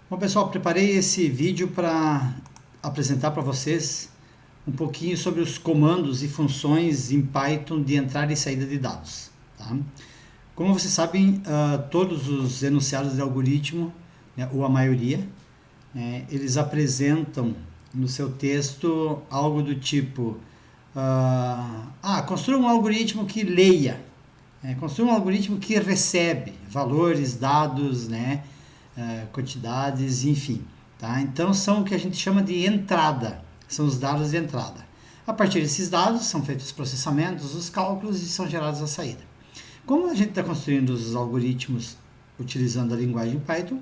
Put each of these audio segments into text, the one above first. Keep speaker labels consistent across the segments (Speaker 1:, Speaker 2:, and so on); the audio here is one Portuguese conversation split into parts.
Speaker 1: Bom, pessoal, preparei esse vídeo para apresentar para vocês um pouquinho sobre os comandos e funções em Python de entrada e saída de dados. Tá? Como vocês sabem, todos os enunciados de algoritmo, né, ou a maioria, eles apresentam no seu texto algo do tipo construa um algoritmo que leia, construa um algoritmo que recebe valores, dados, né, quantidades, enfim. Tá? Então são o que a gente chama de entrada, são os dados de entrada. A partir desses dados são feitos os processamentos, os cálculos e são gerados a saída. Como a gente está construindo os algoritmos utilizando a linguagem Python,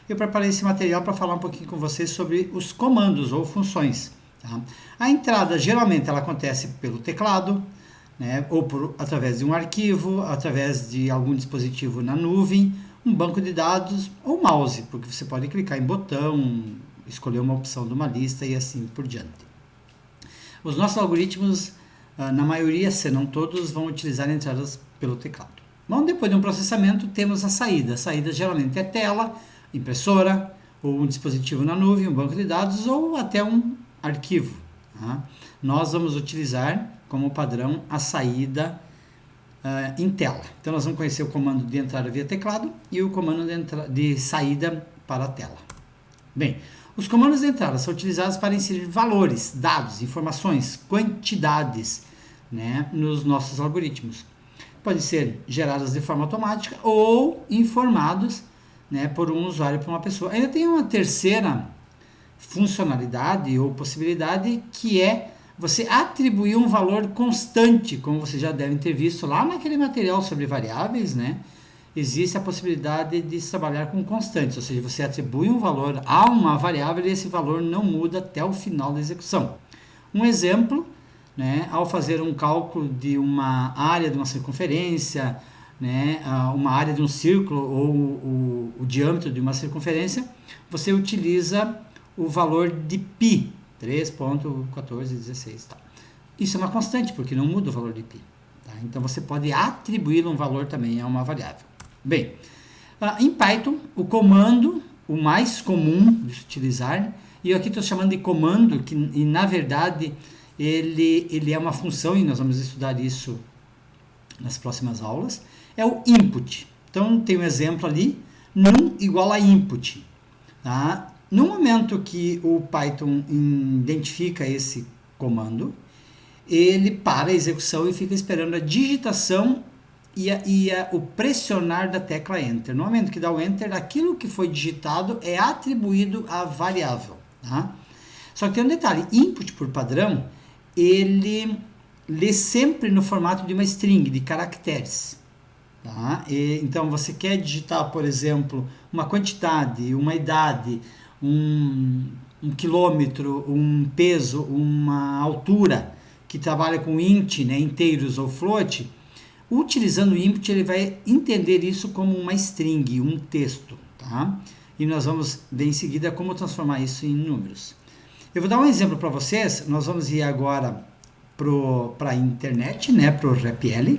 Speaker 1: eu preparei esse material para falar um pouquinho com vocês sobre os comandos ou funções. Tá? A entrada geralmente ela acontece pelo teclado, né, ou através de um arquivo, através de algum dispositivo na nuvem, um banco de dados ou mouse, porque você pode clicar em botão, escolher uma opção de uma lista e assim por diante. Os nossos algoritmos, na maioria, se não todos, vão utilizar entradas pelo teclado. Bom, depois de um processamento, temos a saída. A saída geralmente é tela, impressora, ou um dispositivo na nuvem, um banco de dados ou até um arquivo. Tá? Nós vamos utilizar como padrão a saída em tela. Então nós vamos conhecer o comando de entrada via teclado e o comando de saída para a tela. Bem, os comandos de entrada são utilizados para inserir valores, dados, informações, quantidades, né, nos nossos algoritmos. Podem ser gerados de forma automática ou informados, né, por um usuário, por uma pessoa. Ainda tem uma terceira funcionalidade ou possibilidade, que é você atribuir um valor constante, como vocês já devem ter visto lá naquele material sobre variáveis, né? Existe a possibilidade de se trabalhar com constantes, ou seja, você atribui um valor a uma variável e esse valor não muda até o final da execução. Um exemplo, né, ao fazer um cálculo de uma área de uma circunferência, né, uma área de um círculo ou o diâmetro de uma circunferência, você utiliza o valor de π, 3.1416. Tá? Isso é uma constante, porque não muda o valor de π. Tá? Então, você pode atribuir um valor também a uma variável. Bem, em Python, o comando, o mais comum de se utilizar, e eu aqui estou chamando de comando, e na verdade ele é uma função, e nós vamos estudar isso nas próximas aulas, é o input. Então, tem um exemplo ali, num igual a input. Tá? No momento que o Python identifica esse comando, ele para a execução e fica esperando a digitação e o pressionar da tecla Enter. No momento que dá o Enter, aquilo que foi digitado é atribuído à variável. Tá? Só que tem um detalhe, input por padrão, ele lê sempre no formato de uma string, de caracteres. Tá? Então, você quer digitar, por exemplo, uma quantidade, uma idade, um quilômetro, um peso, uma altura, que trabalha com int, né, inteiros ou float, utilizando o input, ele vai entender isso como uma string, um texto. Tá? E nós vamos ver em seguida como transformar isso em números. Eu vou dar um exemplo para vocês. Nós vamos ir agora para a internet, né, para o REPL,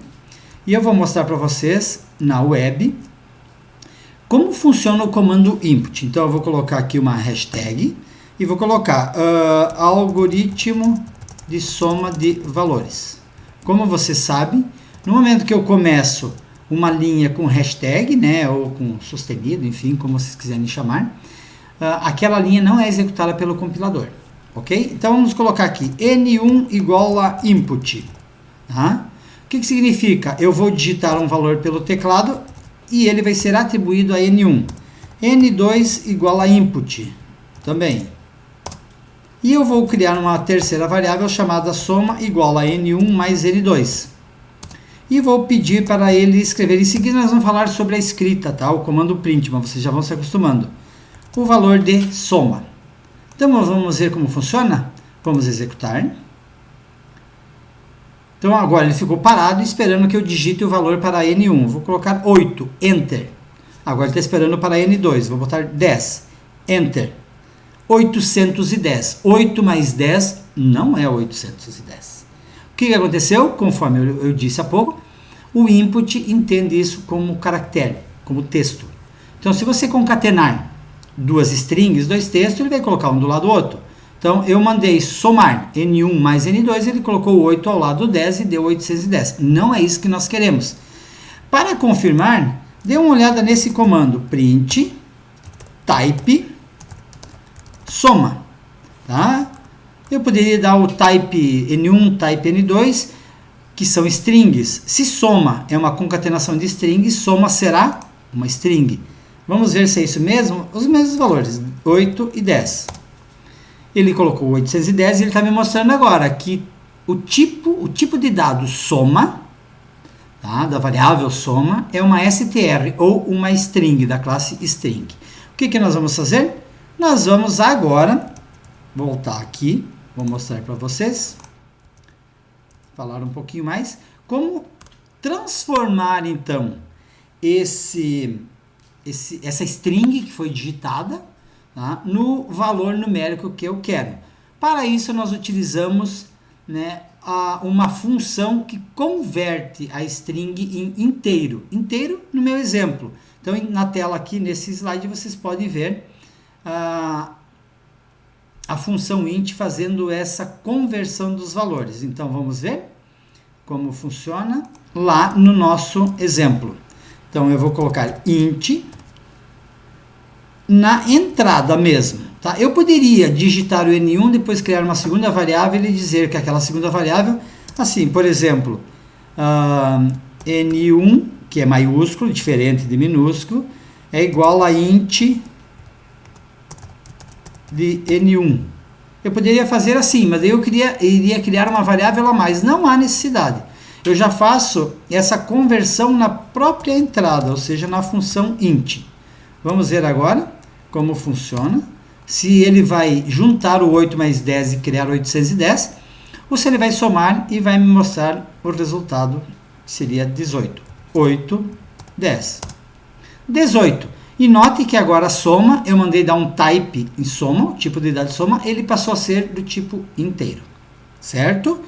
Speaker 1: e eu vou mostrar para vocês na web como funciona o comando input. Então eu vou colocar aqui uma hashtag e vou colocar algoritmo de soma de valores. Como você sabe, no momento que eu começo uma linha com hashtag, né, ou com sustenido, enfim, como vocês quiserem chamar, aquela linha não é executada pelo compilador. Ok? Então vamos colocar aqui n1 igual a input. Tá? O que significa? Eu vou digitar um valor pelo teclado e ele vai ser atribuído a n1. n2 igual a input também. E eu vou criar uma terceira variável chamada soma igual a n1 mais n2. E vou pedir para ele escrever. Em seguida nós vamos falar sobre a escrita, tá? O comando print, mas vocês já vão se acostumando. O valor de soma. Então vamos ver como funciona? Vamos executar. Então agora ele ficou parado esperando que eu digite o valor para N1. Vou colocar 8, Enter. Agora ele está esperando para N2. Vou botar 10, Enter. 810. 8 mais 10 não é 810. O que aconteceu? Conforme eu disse há pouco, o input entende isso como caractere, como texto. Então se você concatenar duas strings, dois textos, ele vai colocar um do lado do outro. Então, eu mandei somar N1 mais N2, ele colocou 8 ao lado do 10 e deu 810. Não é isso que nós queremos. Para confirmar, dê uma olhada nesse comando, print, type, soma. Tá? Eu poderia dar o type N1, type N2, que são strings. Se soma é uma concatenação de strings, soma será uma string. Vamos ver se é isso mesmo? Os mesmos valores, 8 e 10. Ele colocou 810 e ele está me mostrando agora que o tipo de dado soma, tá, da variável soma, é uma str ou uma string, da classe string. O que nós vamos fazer? Nós vamos agora voltar aqui, vou mostrar para vocês, falar um pouquinho mais, como transformar então essa string que foi digitada, tá, no valor numérico que eu quero. Para isso nós utilizamos, né, uma função que converte a string em inteiro no meu exemplo. Então na tela aqui nesse slide vocês podem ver a função int fazendo essa conversão dos valores. Então vamos ver como funciona lá no nosso exemplo. Então eu vou colocar int na entrada mesmo, tá? Eu poderia digitar o N1, depois criar uma segunda variável e dizer que aquela segunda variável, assim, por exemplo, N1, que é maiúsculo, diferente de minúsculo, é igual a int de N1. Eu poderia fazer assim, mas eu iria criar uma variável a mais. Não há necessidade. Eu já faço essa conversão na própria entrada, ou seja, na função int. Vamos ver agora como funciona. Se ele vai juntar o 8 mais 10 e criar 810, ou se ele vai somar e vai me mostrar o resultado, que seria 18. 8, 10. 18. E note que agora a soma, eu mandei dar um type em soma, o tipo de dado soma, ele passou a ser do tipo inteiro. Certo?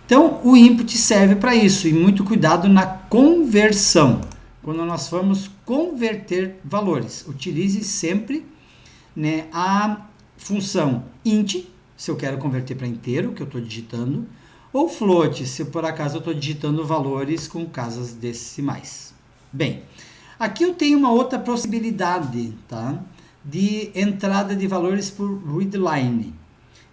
Speaker 1: Então, o input serve para isso, e muito cuidado na conversão. Quando nós formos converter valores, utilize sempre, né, a função int, se eu quero converter para inteiro, que eu estou digitando, ou float, se por acaso eu estou digitando valores com casas decimais. Bem, aqui eu tenho uma outra possibilidade, tá, de entrada de valores por readline.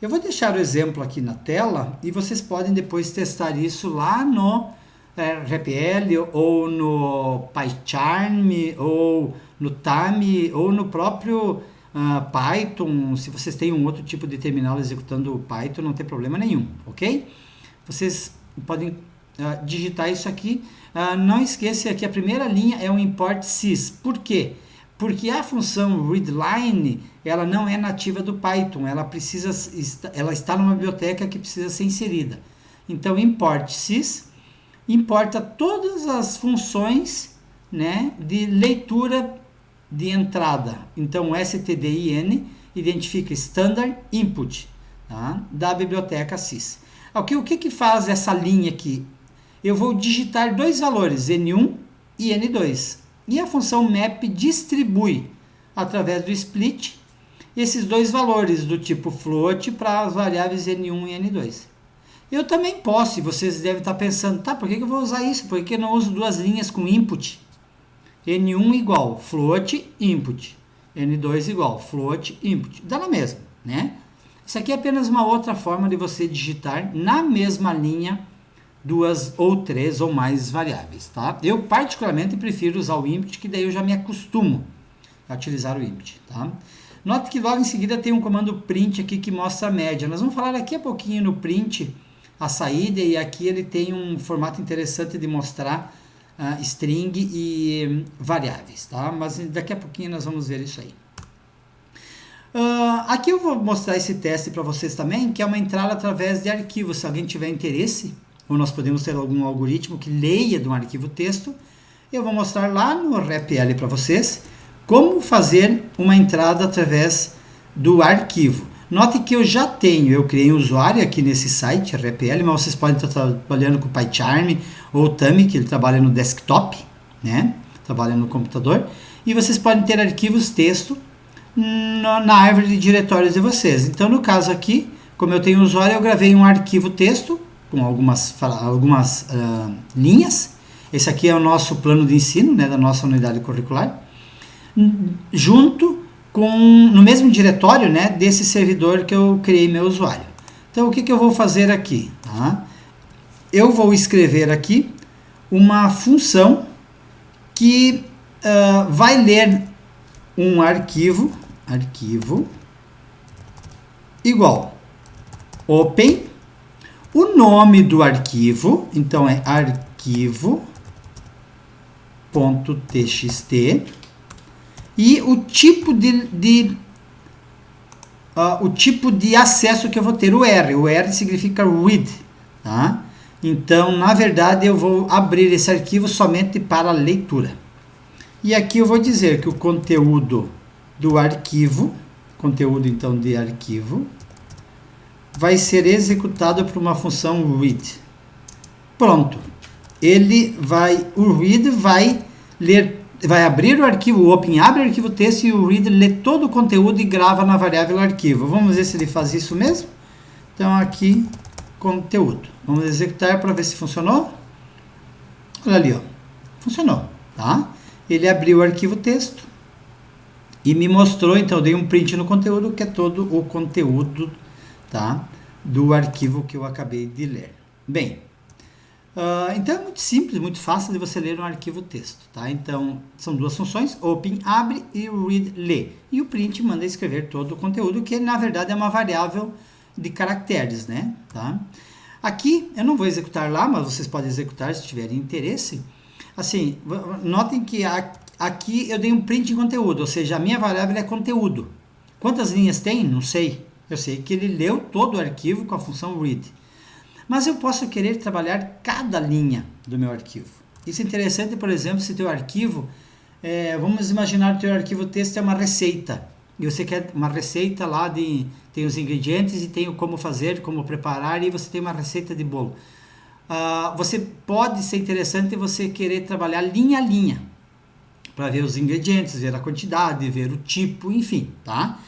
Speaker 1: Eu vou deixar o exemplo aqui na tela e vocês podem depois testar isso lá no RPL ou no PyCharm ou no Tami ou no próprio Python. Se vocês têm um outro tipo de terminal executando o Python, não tem problema nenhum, ok? Vocês podem digitar isso aqui. Não esqueça que a primeira linha é o import sys. Por quê? Porque a função readline ela não é nativa do Python, ela está numa biblioteca que precisa ser inserida. Então import sys importa todas as funções, né, de leitura de entrada. Então, o stdin identifica standard input, tá, da biblioteca sys. O que faz essa linha aqui? Eu vou digitar dois valores, N1 e N2. E a função map distribui, através do split, esses dois valores do tipo float para as variáveis N1 e N2. Eu também posso, e vocês devem estar pensando, tá, por que eu vou usar isso? Por que eu não uso duas linhas com input? N1 igual float input, N2 igual float input. Dá na mesma, né? Isso aqui é apenas uma outra forma de você digitar na mesma linha duas ou três ou mais variáveis, tá? Eu particularmente prefiro usar o input, que daí eu já me acostumo a utilizar o input, tá? Note que logo em seguida tem um comando print aqui que mostra a média. Nós vamos falar daqui a pouquinho no print a saída, e aqui ele tem um formato interessante de mostrar string e variáveis, tá? Mas daqui a pouquinho nós vamos ver isso aí. Aqui eu vou mostrar esse teste para vocês também, que é uma entrada através de arquivos. Se alguém tiver interesse, ou nós podemos ter algum algoritmo que leia de um arquivo texto, eu vou mostrar lá no RPL para vocês como fazer uma entrada através do arquivo. Note que eu criei um usuário aqui nesse site, RPL, mas vocês podem estar trabalhando com o PyCharm ou o Tami, que ele trabalha no desktop, né? Trabalha no computador. E vocês podem ter arquivos texto na árvore de diretórios de vocês. Então, no caso aqui, como eu tenho usuário, eu gravei um arquivo texto com algumas linhas. Esse aqui é o nosso plano de ensino, né, da nossa unidade curricular, junto no mesmo diretório, né, desse servidor que eu criei meu usuário. Então, o que eu vou fazer aqui? Tá? Eu vou escrever aqui uma função que vai ler um arquivo igual open, o nome do arquivo, então é arquivo.txt, e o tipo de acesso que eu vou ter, o R. O R significa read, tá? Então, na verdade, eu vou abrir esse arquivo somente para leitura. E aqui eu vou dizer que o conteúdo do arquivo, então de arquivo, vai ser executado por uma função read. Pronto. O read vai abrir o arquivo, o open abre o arquivo texto e o read lê todo o conteúdo e grava na variável arquivo. Vamos ver se ele faz isso mesmo? Então aqui, conteúdo. Vamos executar para ver se funcionou. Olha ali, ó. Funcionou, tá? Ele abriu o arquivo texto e me mostrou, então eu dei um print no conteúdo, que é todo o conteúdo, tá, do arquivo que eu acabei de ler. Bem, então é muito simples, muito fácil de você ler um arquivo texto, tá? Então, são duas funções, open abre e read lê. E o print manda escrever todo o conteúdo, que na verdade é uma variável de caracteres, né? Tá? Aqui, eu não vou executar lá, mas vocês podem executar se tiverem interesse. Assim, notem que aqui eu dei um print em conteúdo, ou seja, a minha variável é conteúdo. Quantas linhas tem? Não sei. Eu sei que ele leu todo o arquivo com a função read. Mas eu posso querer trabalhar cada linha do meu arquivo. Isso é interessante, por exemplo, se teu arquivo, vamos imaginar que teu arquivo texto é uma receita. E você quer uma receita lá tem os ingredientes e tem o como fazer, como preparar, e você tem uma receita de bolo. Você pode ser interessante você querer trabalhar linha a linha, para ver os ingredientes, ver a quantidade, ver o tipo, enfim, tá?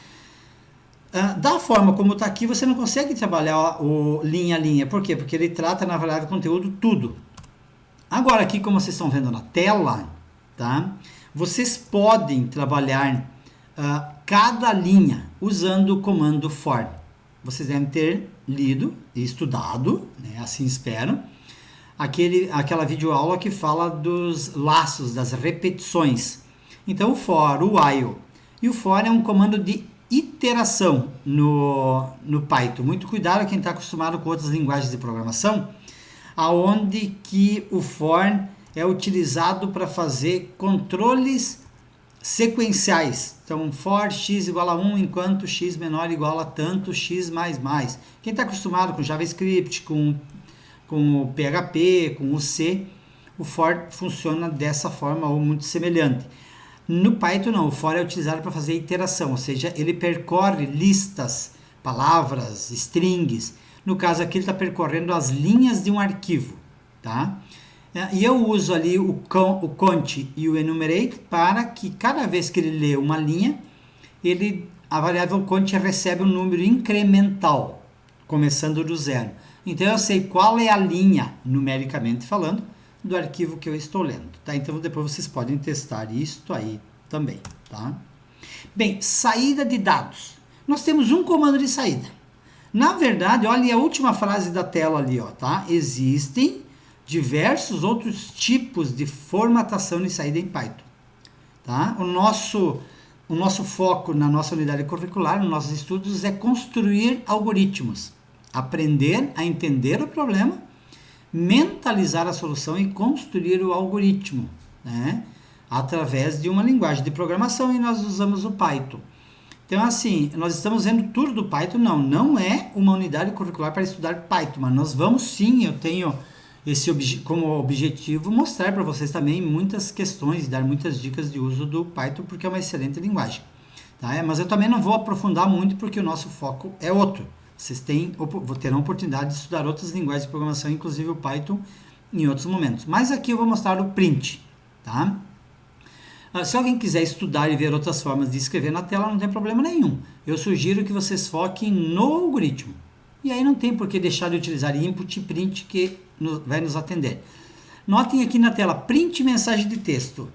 Speaker 1: Da forma como está aqui, você não consegue trabalhar o linha a linha. Por quê? Porque ele trata na variável conteúdo tudo. Agora aqui, como vocês estão vendo na tela, tá? Vocês podem trabalhar cada linha usando o comando for. Vocês devem ter lido e estudado, né? Assim espero, aquela videoaula que fala dos laços, das repetições. Então o for, o while. E o for é um comando de iteração no Python. Muito cuidado quem está acostumado com outras linguagens de programação, aonde que o for é utilizado para fazer controles sequenciais. Então, for x igual a 1, enquanto x menor igual a tanto, x mais mais. Quem está acostumado com JavaScript, com o PHP, com o C, o for funciona dessa forma ou muito semelhante. No Python não, o for é utilizado para fazer iteração, ou seja, ele percorre listas, palavras, strings. No caso aqui ele está percorrendo as linhas de um arquivo, tá? E eu uso ali o count e o enumerate para que cada vez que ele lê uma linha, a variável count recebe um número incremental, começando do zero. Então eu sei qual é a linha, numericamente falando, do arquivo que eu estou lendo, tá? Então depois vocês podem testar isto aí também, tá? Bem, saída de dados. Nós temos um comando de saída. Na verdade, olha a última frase da tela ali, ó, tá? Existem diversos outros tipos de formatação de saída em Python, tá? O nosso foco na nossa unidade curricular, nos nossos estudos, é construir algoritmos, aprender a entender o problema, mentalizar a solução e construir o algoritmo, né? Através de uma linguagem de programação, e nós usamos o Python. Então, assim, nós estamos vendo tudo do Python? Não é uma unidade curricular para estudar Python, mas nós vamos sim, eu tenho como objetivo mostrar para vocês também muitas questões e dar muitas dicas de uso do Python, porque é uma excelente linguagem, tá? Mas eu também não vou aprofundar muito, porque o nosso foco é outro. Vocês terão oportunidade de estudar outras linguagens de programação, inclusive o Python, em outros momentos. Mas aqui eu vou mostrar o print, tá? Se alguém quiser estudar e ver outras formas de escrever na tela, não tem problema nenhum. Eu sugiro que vocês foquem no algoritmo. E aí não tem por que deixar de utilizar input e print, que vai nos atender. Notem aqui na tela, print mensagem de texto.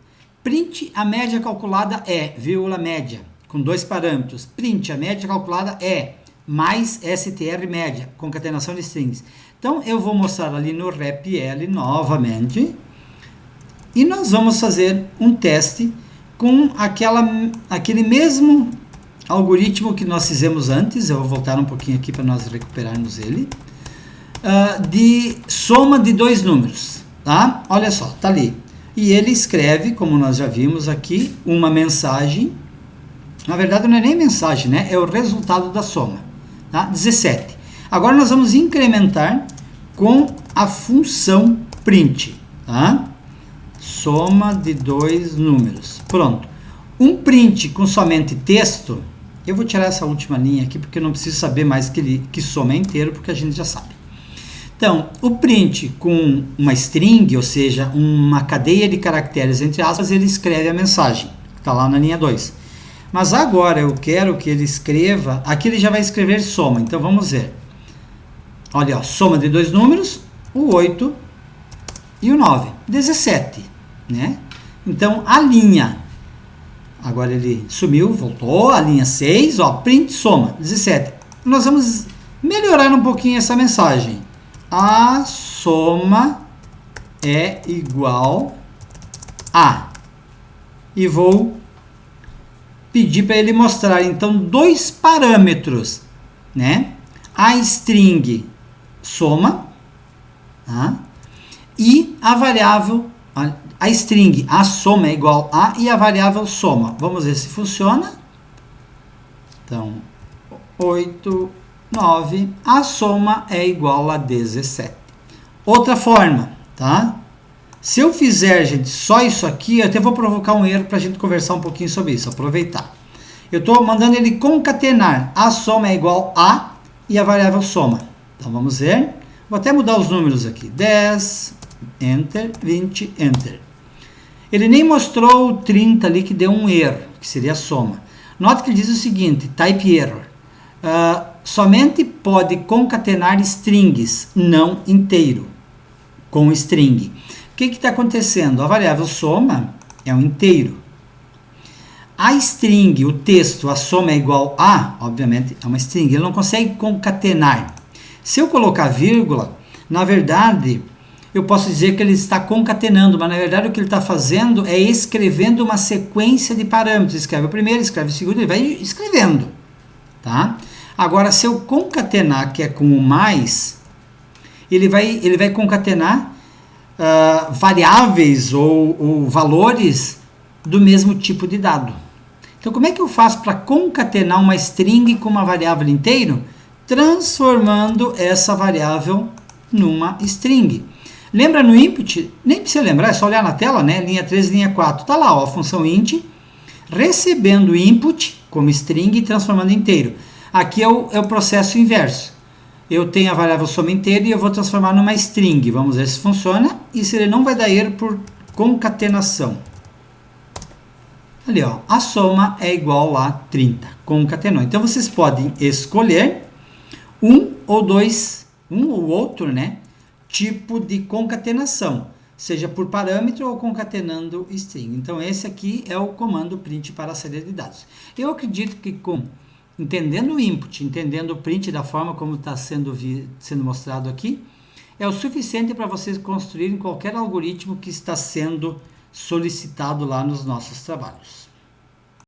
Speaker 1: Print a média calculada é, vírgula média, com 2 parâmetros. Print a média calculada é, mais str média, concatenação de strings. Então eu vou mostrar ali no REPL novamente. E nós vamos fazer um teste com aquele mesmo algoritmo que nós fizemos antes. Eu vou voltar um pouquinho aqui para nós recuperarmos ele. De soma de 2 números. Tá? Olha só, tá ali. E ele escreve, como nós já vimos aqui, uma mensagem. Na verdade não é nem mensagem, né? É o resultado da soma. Tá? 17. Agora nós vamos incrementar com a função print. Tá? Soma de 2 números. Pronto. Um print com somente texto. Eu vou tirar essa última linha aqui porque eu não preciso saber mais que soma é inteiro, porque a gente já sabe. Então, o print com uma string, ou seja, uma cadeia de caracteres entre aspas, ele escreve a mensagem. Está lá na linha 2. Mas agora eu quero que ele escreva... Aqui ele já vai escrever soma. Então vamos ver. Olha, ó, soma de 2 números, o 8 e o 9. 17. Né? Então a linha... Agora ele sumiu, voltou. A linha 6, ó, print soma, 17. Nós vamos melhorar um pouquinho essa mensagem. A soma é igual a. E vou pedir para ele mostrar, então, 2 parâmetros, né? A string soma, tá? E a variável, a string, a soma é igual a, e a variável soma. Vamos ver se funciona. Então, 8, 9, a soma é igual a 17. Outra forma, tá? Se eu fizer, gente, só isso aqui, eu até vou provocar um erro para a gente conversar um pouquinho sobre isso, aproveitar. Eu estou mandando ele concatenar. A soma é igual a e a variável soma. Então, vamos ver. Vou até mudar os números aqui. 10, Enter, 20, Enter. Ele nem mostrou o 30 ali, que deu um erro, que seria a soma. Nota que ele diz o seguinte, type error. Somente pode concatenar strings, não inteiro, com string. O que está acontecendo? A variável soma é um inteiro. A string, o texto, a soma é igual a, obviamente, é uma string. Ele não consegue concatenar. Se eu colocar vírgula, na verdade, eu posso dizer que ele está concatenando, mas na verdade o que ele está fazendo é escrevendo uma sequência de parâmetros. Escreve o primeiro, escreve o segundo, ele vai escrevendo. Tá? Agora, se eu concatenar, que é com o mais, ele vai concatenar variáveis ou valores do mesmo tipo de dado. Então, como é que eu faço para concatenar uma string com uma variável inteiro? Transformando essa variável numa string. Lembra no input? Nem precisa lembrar, é só olhar na tela, né? Linha 3 e linha 4. Está lá, ó, a função int, recebendo input como string e transformando em inteiro. Aqui é o processo inverso. Eu tenho a variável soma inteira e eu vou transformar numa string. Vamos ver se funciona e se ele não vai dar erro por concatenação. Ali, ó, a soma é igual a 30. Concatenou. Então, vocês podem escolher um ou outro, né, tipo de concatenação, seja por parâmetro ou concatenando string. Então, esse aqui é o comando print para a série de dados. Eu acredito que entendendo o input, entendendo o print da forma como está sendo mostrado aqui, é o suficiente para vocês construírem qualquer algoritmo que está sendo solicitado lá nos nossos trabalhos.